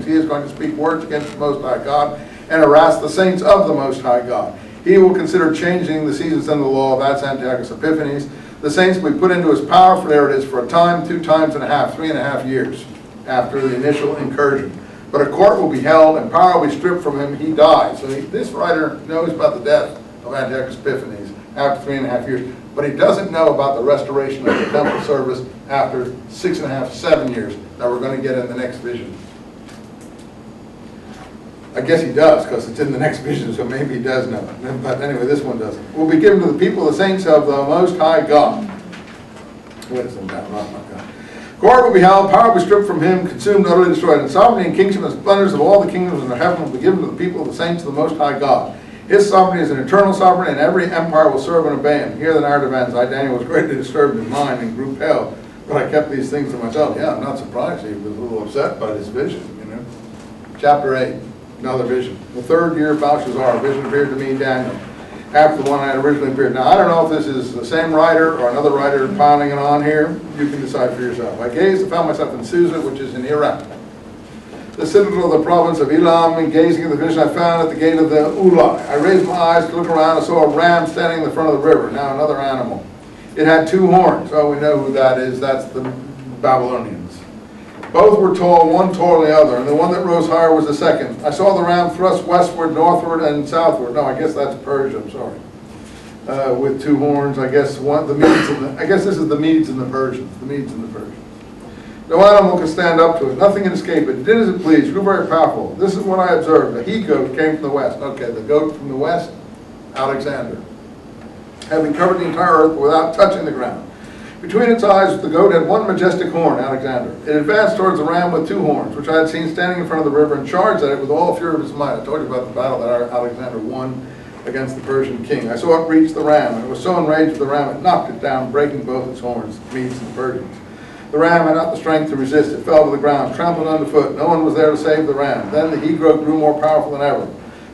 things. He is going to speak words against the Most High God and harass the saints of the Most High God. He will consider changing the seasons and the law. That's Antiochus Epiphanes. The saints will be put into his power, for there it is, for a time, 2 times and a half, 3.5 years after the initial incursion. But a court will be held and power will be stripped from him. He dies. So this writer knows about the death of Antiochus Epiphanes after 3.5 years, but he doesn't know about the restoration of the temple service after 6.5, 7 years that we're going to get in the next vision. I guess he does, because it's in the next vision, so maybe he does know it. But anyway, this one doesn't. Will be given to the people, the saints of the Most High God. Wisdom, not my God. Court will be held, power will be stripped from him, consumed, utterly destroyed, and sovereignty and kingship and splendors of all the kingdoms under heaven will be given to the people of the saints of the Most High God. His sovereignty is an eternal sovereignty, and every empire will serve and obey him. Here the narrative ends. I, Daniel, was greatly disturbed in mind and grew pale, but I kept these things to myself. Yeah, I'm not surprised. He was a little upset by this vision, you know. Chapter 8, another vision. The 3rd year of Belshazzar, a vision appeared to me, Daniel, after the one I had originally appeared. Now, I don't know if this is the same writer or another writer piling it on here. You can decide for yourself. I gazed and found myself in Susa, which is in Iraq, the citadel of the province of Elam, and gazing at the vision I found at the gate of the Ulai. I raised my eyes to look around and saw a ram standing in the front of the river. Now another animal. It had 2 horns. Oh, we know who that is. That's the Babylonians. Both were tall, one taller than the other, and the one that rose higher was the second. I saw the ram thrust westward, northward, and southward. No, I guess that's Persia, I'm sorry. With 2 horns, I guess I guess this is the Medes and the Persians. The Medes and the Persians. No animal could stand up to it. Nothing can escape it. It did as it pleased. Grew very powerful. This is what I observed. A he-goat came from the west. Okay, the goat from the west, Alexander. Having covered the entire earth without touching the ground. Between its eyes, the goat had one majestic horn, Alexander. It advanced towards the ram with 2 horns, which I had seen standing in front of the river, and charged at it with all fury of its might. I told you about the battle that Alexander won against the Persian king. I saw it reach the ram, and it was so enraged with the ram, it knocked it down, breaking both its horns, Medes and Persians. The ram had not the strength to resist. It fell to the ground, trampled underfoot. No one was there to save the ram. Then the he-goat grew more powerful than ever.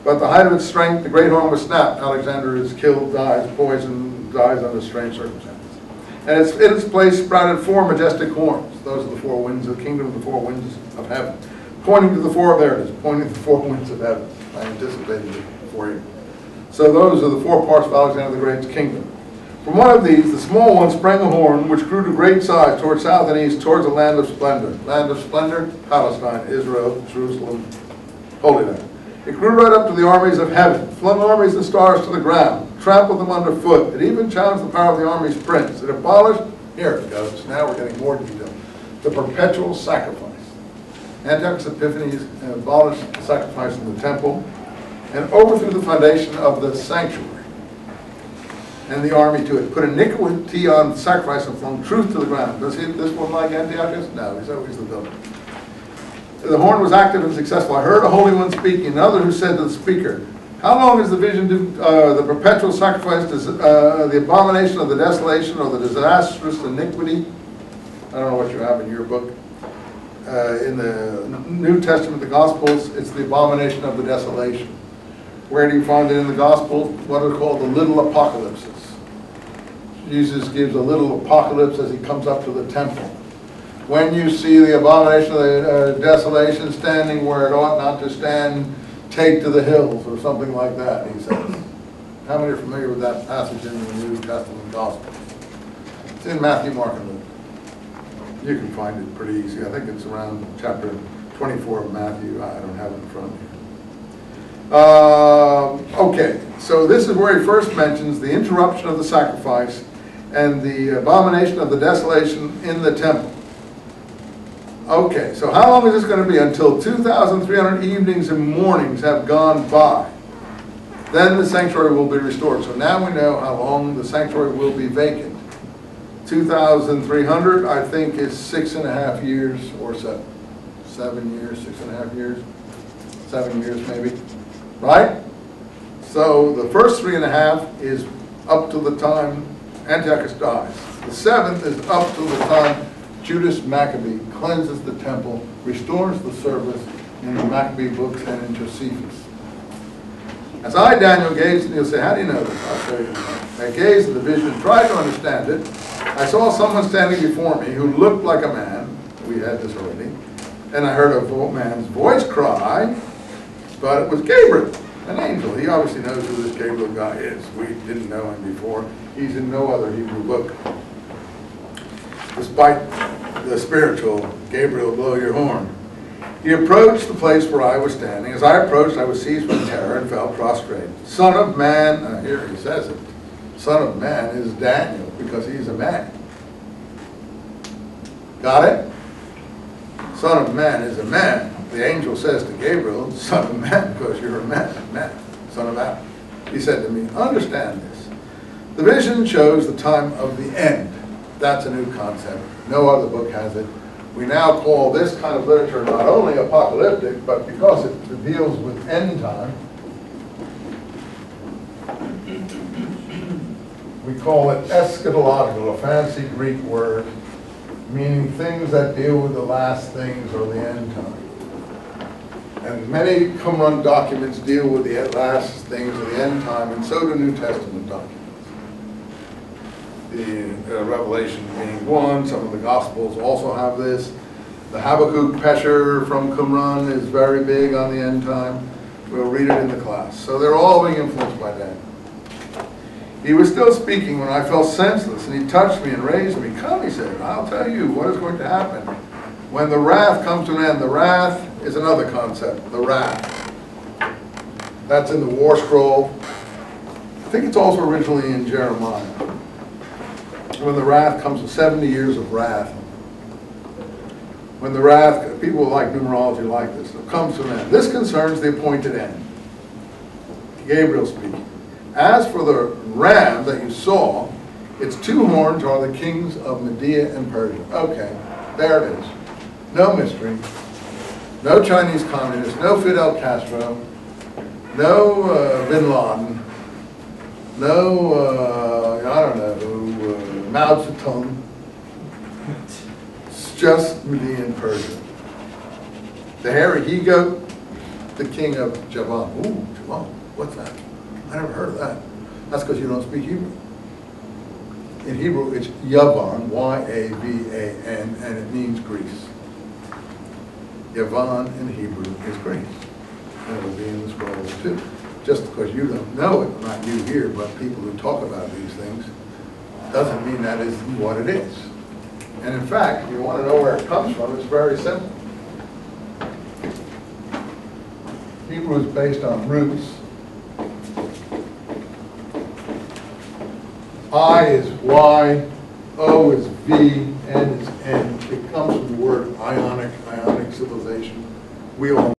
But at the height of its strength, the great horn was snapped. Alexander is killed, dies, poisoned, dies under strange circumstances. And in its place sprouted 4 majestic horns. Those are the 4 winds of the kingdom of the 4 winds of heaven. Pointing to the 4, there it is, pointing to the 4 winds of heaven. I anticipated it for you. So those are the 4 parts of Alexander the Great's kingdom. From one of these, the small one sprang a horn, which grew to great size towards south and east, towards the land of splendor. Land of splendor, Palestine, Israel, Jerusalem, Holy Land. It grew right up to the armies of heaven, flung armies and stars to the ground, trampled them underfoot. It even challenged the power of the army's prince. It abolished, here it goes, now we're getting more detail, the perpetual sacrifice. Antiochus Epiphanes abolished the sacrifice in the temple and overthrew the foundation of the sanctuary and the army to it. Put iniquity on sacrifice and flung truth to the ground. Does this one like Antiochus? No, he's always the villain. The horn was active and successful. I heard a holy one speaking, another who said to the speaker, how long is the vision the perpetual sacrifice, the abomination of the desolation, or the disastrous iniquity? I don't know what you have in your book. In the New Testament, the Gospels, it's the abomination of the desolation. Where do you find it in the Gospels? What are called the little apocalypses. Jesus gives a little apocalypse as he comes up to the temple. When you see the abomination of the desolation standing where it ought not to stand, take to the hills, or something like that, he says. How many are familiar with that passage in the New Testament Gospel? It's in Matthew, Mark, and Luke. You can find it pretty easy. I think it's around chapter 24 of Matthew. I don't have it in front of me. Okay, so this is where he first mentions the interruption of the sacrifice and the abomination of the desolation in the temple. Okay, so how long is this going to be? Until 2,300 evenings and mornings have gone by. Then the sanctuary will be restored. So now we know how long the sanctuary will be vacant. 2,300, I think, is 6.5 years or so. 7 years, 6.5 years, 7 years maybe. Right? So the first 3.5 is up to the time Antiochus dies. The 7th is up to the time Judas Maccabee cleanses the temple, restores the service in the Maccabee books and in Josephus. As I, Daniel, gazed, and you'll say, how do you know this? I'll show you. I gazed at the vision, tried to understand it. I saw someone standing before me who looked like a man. We had this already. And I heard a man's voice cry, but it was Gabriel, an angel. He obviously knows who this Gabriel guy is. We didn't know him before. He's in no other Hebrew book. Despite the spiritual, Gabriel, blow your horn. He approached the place where I was standing. As I approached, I was seized with terror and fell prostrate. Son of man, here he says it, Son of man is Daniel, because he's a man. Got it? Son of man is a man. The angel says to Gabriel, Son of man, because you're a man, son of Adam. He said to me, understand this. The vision shows the time of the end. That's a new concept. No other book has it. We now call this kind of literature not only apocalyptic, but because it deals with end time, we call it eschatological, a fancy Greek word, meaning things that deal with the last things or the end time. And many Qumran documents deal with the last things of the end time, and so do New Testament documents. The Revelation being one, some of the Gospels also have this. The Habakkuk Pesher from Qumran is very big on the end time. We'll read it in the class. So they're all being influenced by that. He was still speaking when I fell senseless, and he touched me and raised me. Come, he said, I'll tell you what is going to happen. When the wrath comes to an end, the wrath is another concept, the wrath. That's in the War Scroll. I think it's also originally in Jeremiah. When the wrath comes to 70 years of wrath. When the wrath, people like numerology like this, it comes to an end. This concerns the appointed end. Gabriel speaking. As for the ram that you saw, its two horns are the kings of Media and Persia. Okay, there it is. No mystery. No Chinese communists, no Fidel Castro, no Bin Laden, no, I don't know, Mao Zedong. It's just Media and Persia. The hairy he-goat, the king of Javan. Ooh, Javan, what's that? I never heard of that. That's because you don't speak Hebrew. In Hebrew, it's Yavan, Y-A-V-A-N, and it means Greece. Yavan in Hebrew is Greece. And it will be in the scrolls too. Just because you don't know it, not you here, but people who talk about these things, doesn't mean that is what it is. And in fact, if you want to know where it comes from, it's very simple. Hebrew is based on roots. I is Y, O is V, N is N. It comes from the word ionic civilization. We all